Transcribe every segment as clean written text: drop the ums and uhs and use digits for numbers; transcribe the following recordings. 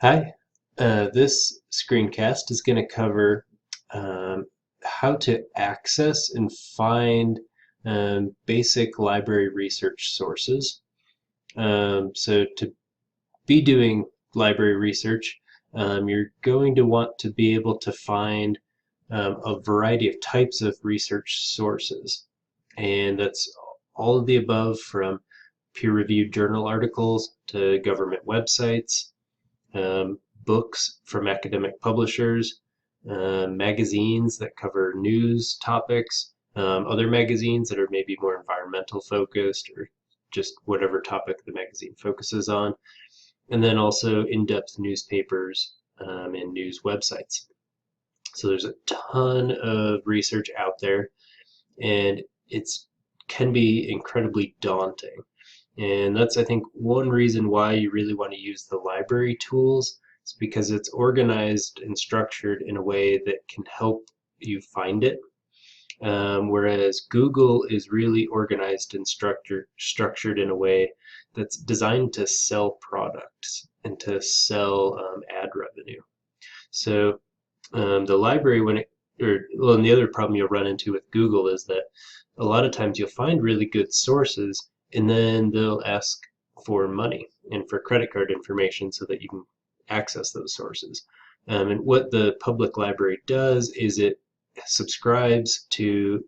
Hi, this screencast is going to cover how to access and find basic library research sources. So to be doing library research, you're going to want to be able to find a variety of types of research sources. And that's all of the above, from peer-reviewed journal articles to government websites, books from academic publishers, magazines that cover news topics, other magazines that are maybe more environmental focused or just whatever topic the magazine focuses on, and then also in-depth newspapers and news websites. So there's a ton of research out there, and it's can be incredibly daunting. And that's, I think, one reason why you really want to use the library tools. It's because it's organized and structured in a way that can help you find it. Whereas Google is really organized and structured in a way that's designed to sell products and to sell ad revenue. So the library, and the other problem you'll run into with Google is that a lot of times you'll find really good sources, and then they'll ask for money and for credit card information so that you can access those sources. And what the public library does is it subscribes to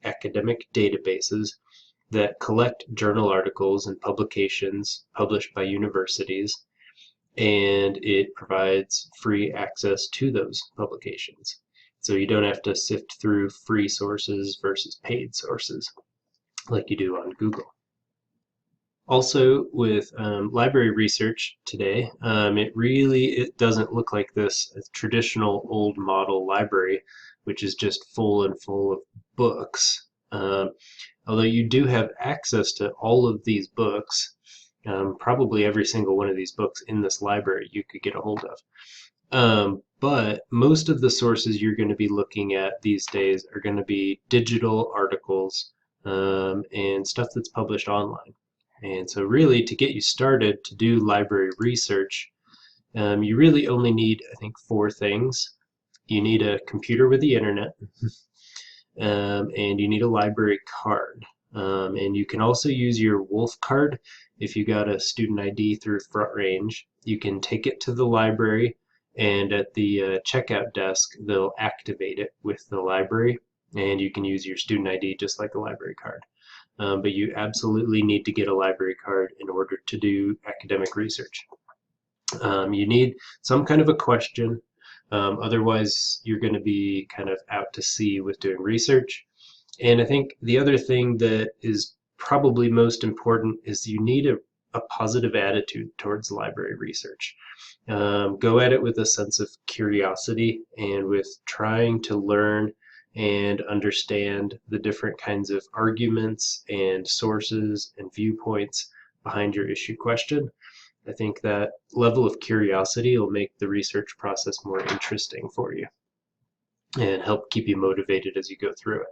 academic databases that collect journal articles and publications published by universities, and it provides free access to those publications. So you don't have to sift through free sources versus paid sources like you do on Google. Also, with library research today, it doesn't look like this traditional old model library, which is just full of books. Although you do have access to all of these books, probably every single one of these books in this library you could get a hold of. But most of the sources you're going to be looking at these days are going to be digital articles and stuff that's published online. And so really, to get you started to do library research, you really only need, I think, four things. You need a computer with the internet, and you need a library card. And you can also use your Wolf card if you got a student ID through Front Range. You can take it to the library, and at the checkout desk, they'll activate it with the library, and you can use your student ID just like a library card. But you absolutely need to get a library card in order to do academic research. You need some kind of a question, otherwise you're going to be kind of out to sea with doing research. And I think the other thing that is probably most important is you need a positive attitude towards library research. Go at it with a sense of curiosity and with trying to learn and understand the different kinds of arguments and sources and viewpoints behind your issue question. I think that level of curiosity will make the research process more interesting for you and help keep you motivated as you go through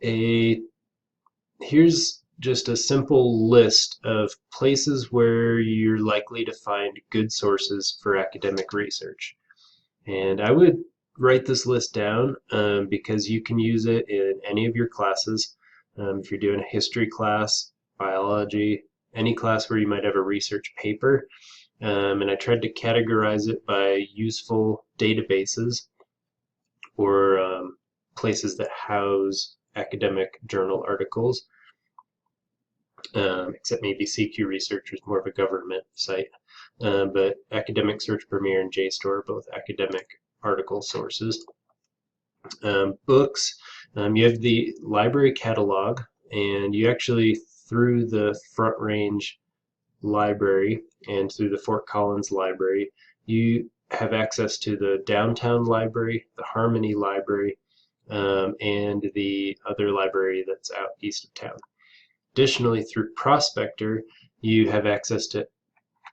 it. Here's just a simple list of places where you're likely to find good sources for academic research. And I would write this list down because you can use it in any of your classes. If you're doing a history class, biology, any class where you might have a research paper. And I tried to categorize it by useful databases or places that house academic journal articles, except maybe CQ Research is more of a government site. But Academic Search Premier and JSTOR are both academic article sources. Books, you have the library catalog, and you actually, through the Front Range Library and through the Fort Collins Library, you have access to the Downtown Library, the Harmony Library, and the other library that's out east of town. Additionally, through Prospector, you have access to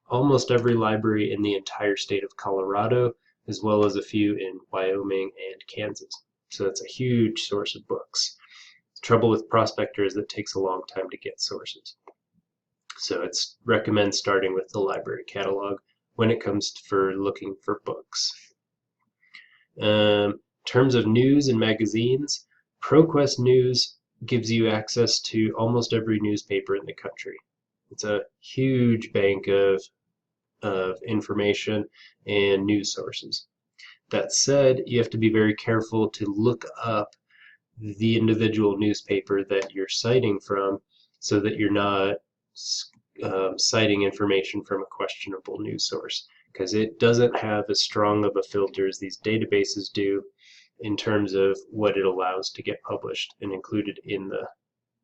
almost every library in the entire state of Colorado, as well as a few in Wyoming and Kansas. So that's a huge source of books. The trouble with Prospector is that it takes a long time to get sources. So it's recommend starting with the library catalog when it comes for looking for books. In terms of news and magazines, ProQuest News gives you access to almost every newspaper in the country. It's a huge bank of information and news sources. That said, you have to be very careful to look up the individual newspaper that you're citing from so that you're not citing information from a questionable news source, because it doesn't have as strong of a filter as these databases do in terms of what it allows to get published and included in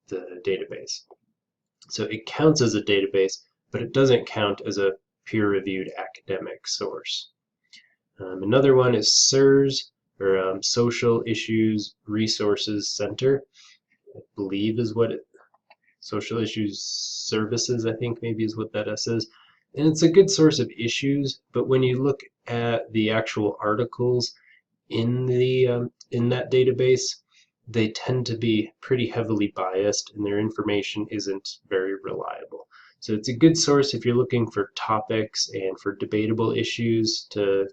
the database. So it counts as a database, but it doesn't count as a peer-reviewed academic source. Another one is SIRS, or Social Issues Resources Center, I believe is what it, Social Issues Services, I think maybe is what that S is. And it's a good source of issues, but when you look at the actual articles in that database, they tend to be pretty heavily biased and their information isn't very reliable. So it's a good source if you're looking for topics and for debatable issues to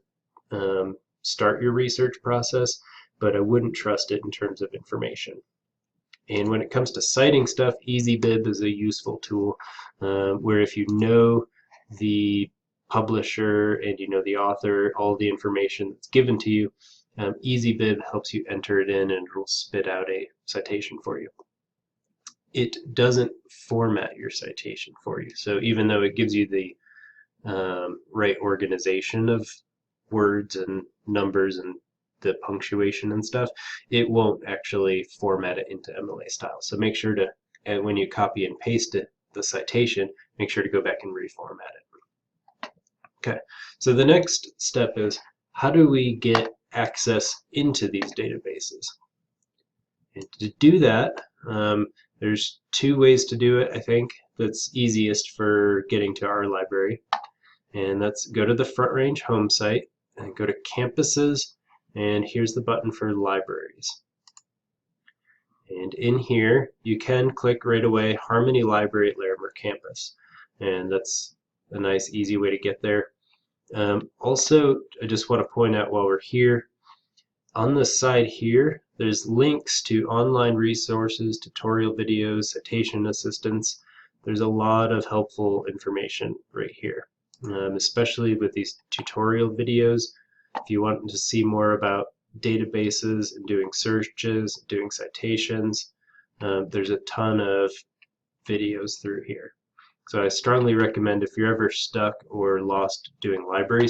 start your research process, but I wouldn't trust it in terms of information. And when it comes to citing stuff, EasyBib is a useful tool where if you know the publisher and you know the author, all the information that's given to you, EasyBib helps you enter it in and it'll spit out a citation for you. It doesn't format your citation for you. So even though it gives you the right organization of words and numbers and the punctuation and stuff, it won't actually format it into MLA style. So make sure to, and when you copy and paste it, the citation, make sure to go back and reformat it. Okay, so the next step is, how do we get access into these databases? And to do that, there's two ways to do it, I think, that's easiest for getting to our library. And that's go to the Front Range home site and go to Campuses, and here's the button for Libraries. And in here, you can click right away Harmony Library at Larimer Campus. And that's a nice, easy way to get there. Also, I just want to point out while we're here, on the side here, there's links to online resources, tutorial videos, citation assistance. There's a lot of helpful information right here, especially with these tutorial videos. If you want to see more about databases and doing searches, doing citations, there's a ton of videos through here. So I strongly recommend, if you're ever stuck or lost doing library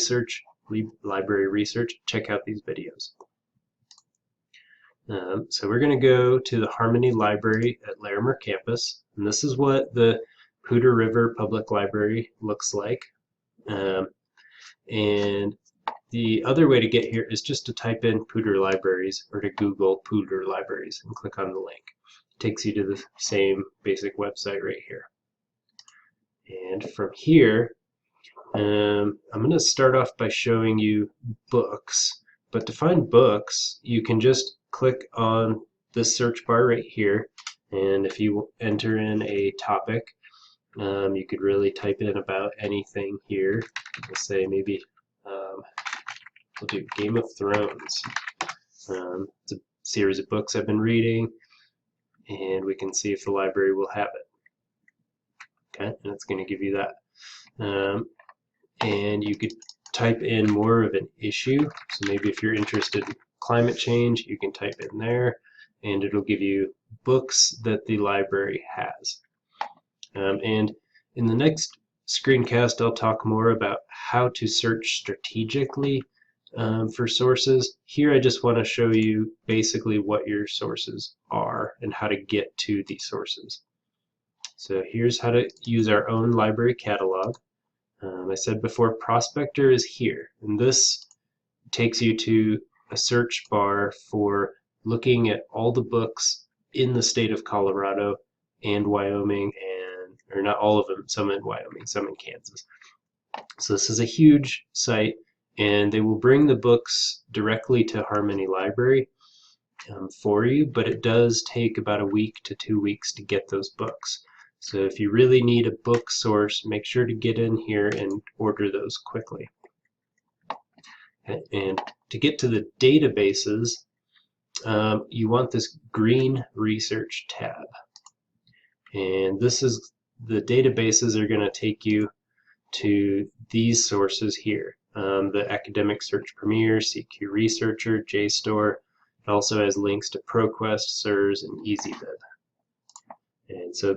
research, check out these videos. So we're going to go to the Harmony Library at Larimer Campus, and this is what the Poudre River Public Library looks like. And the other way to get here is just to type in Poudre Libraries or to Google Poudre Libraries and click on the link. It takes you to the same basic website right here. And from here, I'm going to start off by showing you books. But to find books, you can just click on this search bar right here. And if you enter in a topic, you could really type in about anything here. Let's say maybe we'll do Game of Thrones. It's a series of books I've been reading, and we can see if the library will have it. Okay, and it's going to give you that. And you could type in more of an issue. So maybe if you're interested in climate change, you can type in there, and it'll give you books that the library has. And in the next screencast, I'll talk more about how to search strategically for sources. Here I just want to show you basically what your sources are and how to get to these sources. So here's how to use our own library catalog. I said before, Prospector is here, and this takes you to a search bar for looking at all the books in the state of Colorado and Wyoming, or not all of them, some in Wyoming, some in Kansas. So this is a huge site, and they will bring the books directly to Harmony Library for you, but it does take about a week to 2 weeks to get those books. So if you really need a book source, make sure to get in here and order those quickly. And to get to the databases, you want this green research tab. And this is the databases are going to take you to these sources here. The Academic Search Premier, CQ Researcher, JSTOR. It also has links to ProQuest, SIRS, and EasyVib. And so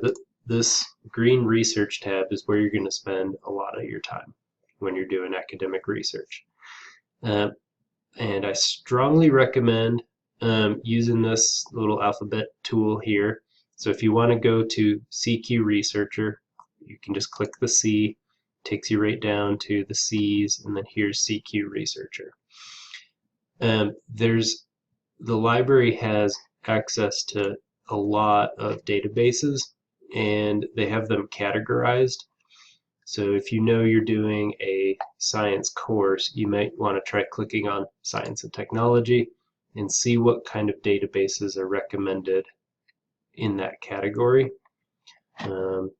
this green research tab is where you're going to spend a lot of your time when you're doing academic research. And I strongly recommend using this little alphabet tool here. So if you want to go to CQ Researcher, you can just click the C, takes you right down to the C's, and then here's CQ Researcher. The library has access to a lot of databases, and they have them categorized. So if you know you're doing a science course, you might want to try clicking on Science and Technology and see what kind of databases are recommended in that category. The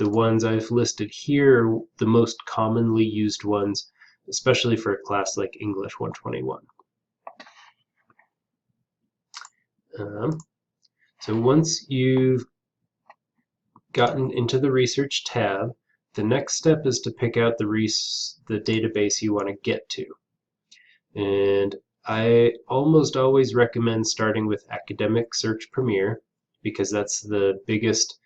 ones I've listed here are the most commonly used ones, especially for a class like English 121. So once you've gotten into the research tab, the next step is to pick out the database you want to get to. And I almost always recommend starting with Academic Search Premier because that's the biggest,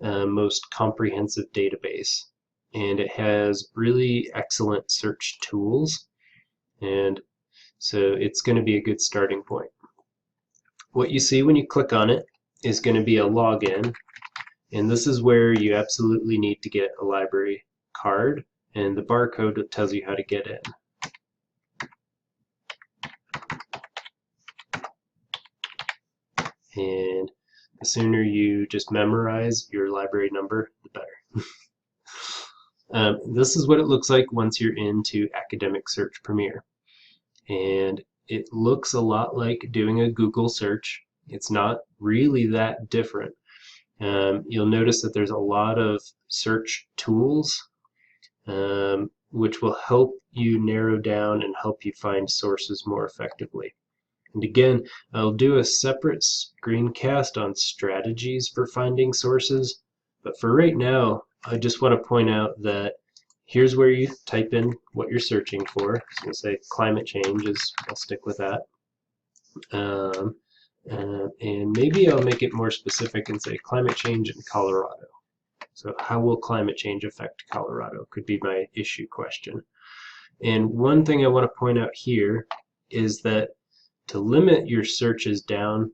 most comprehensive database. And it has really excellent search tools. And so it's going to be a good starting point. What you see when you click on it is going to be a login. And this is where you absolutely need to get a library card, and the barcode tells you how to get in. And the sooner you just memorize your library number, the better. This is what it looks like once you're into Academic Search Premier. And it looks a lot like doing a Google search. It's not really that different. You'll notice that there's a lot of search tools which will help you narrow down and help you find sources more effectively. And again, I'll do a separate screencast on strategies for finding sources, but for right now, I just want to point out that here's where you type in what you're searching for. So we'll say climate change, I'll stick with that. And maybe I'll make it more specific and say climate change in Colorado. So how will climate change affect Colorado could be my issue question. And one thing I want to point out here is that to limit your searches down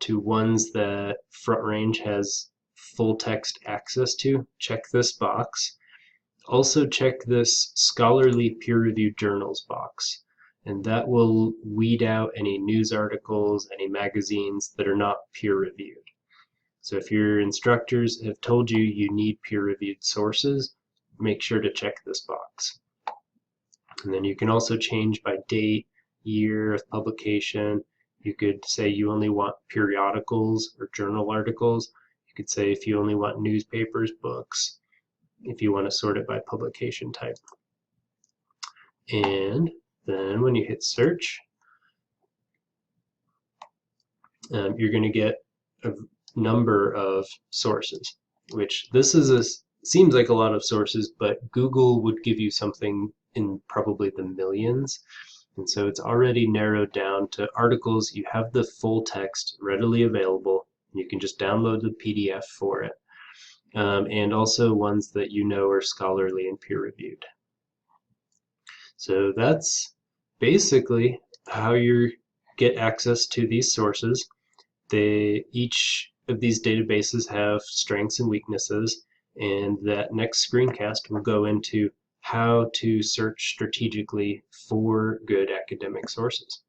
to ones that Front Range has full text access to, check this box. Also check this scholarly peer-reviewed journals box, and that will weed out any news articles, any magazines that are not peer-reviewed. So if your instructors have told you you need peer-reviewed sources, make sure to check this box. And then you can also change by date, year of publication. You could say you only want periodicals or journal articles. You could say if you only want newspapers, books, if you want to sort it by publication type. And then when you hit search, you're going to get a number of sources, which this is seems like a lot of sources, but Google would give you something in probably the millions. And so it's already narrowed down to articles. You have the full text readily available. You can just download the PDF for it. And also ones that you know are scholarly and peer-reviewed. So that's basically how you get access to these sources. Each of these databases have strengths and weaknesses, and that next screencast will go into how to search strategically for good academic sources.